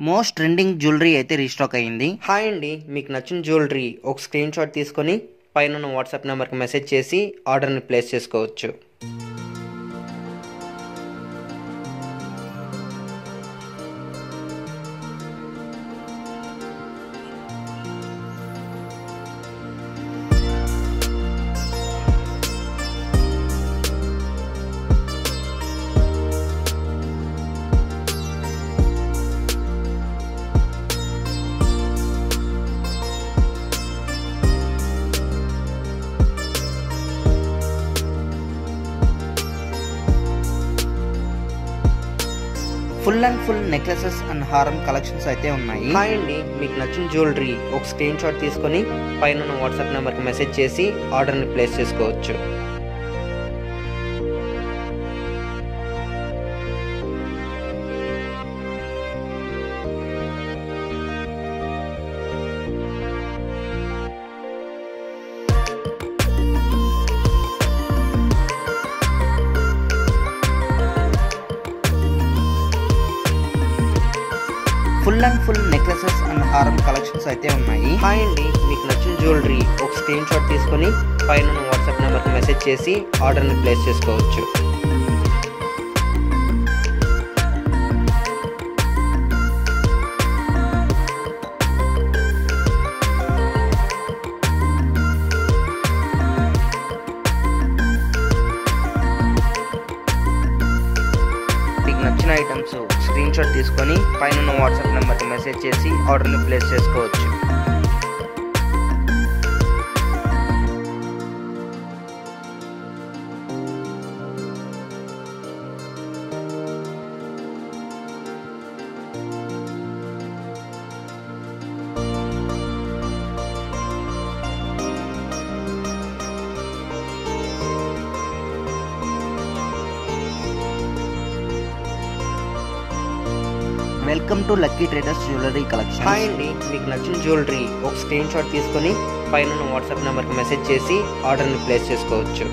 Most trending jewellery అయితే restock అయ్యింది. Hi అండి, మీకు నచ్చిన జ్యువెలరీ ఒక స్క్రీన్ షాట్ తీసుకొని పైన ఉన్న వాట్సాప్ నెంబర్కి మెసేజ్ చేసి ఆర్డర్ని ప్లేస్ చేసుకోవచ్చు. Full and full necklaces and హారం కలెక్షన్స్ అయితే ఉన్నాయి. హాయ్ అండి, మీకు నచ్చిన జ్యువెలరీ ఒక స్క్రీన్ షాట్ తీసుకొని పైన ఉన్న వాట్సాప్ నెంబర్కి మెసేజ్ చేసి ఆర్డర్ని ప్లేస్ చేసుకోవచ్చు. Full and full necklaces and హారం కలెక్షన్స్ అయితే ఉన్నాయి. హాయ్ అండి, మీకు నచ్చిన జ్యువెలరీ ఒక స్క్రీన్ షాట్ తీసుకొని పైన ఉన్న వాట్సాప్ నెంబర్కి మెసేజ్ చేసి ఆర్డర్ని ప్లేస్ చేసుకోవచ్చు. నచ్చిన ఐటమ్స్ స్క్రీన్ షాట్ తీసుకొని పైన ఉన్న వాట్సాప్ నెంబర్కి మెసేజ్ చేసి ఆర్డర్ని ప్లేస్ చేసుకోవచ్చు. Welcome to lucky traders jewellery collection. Hi అండి, మీకు నచ్చిన జ్యువెలరీ ఒక స్క్రీన్ షాట్ తీసుకొని పైన ఉన్న వాట్సాప్ నెంబర్కి మెసేజ్ చేసి ఆర్డర్ని ప్లేస్ చేసుకోవచ్చు.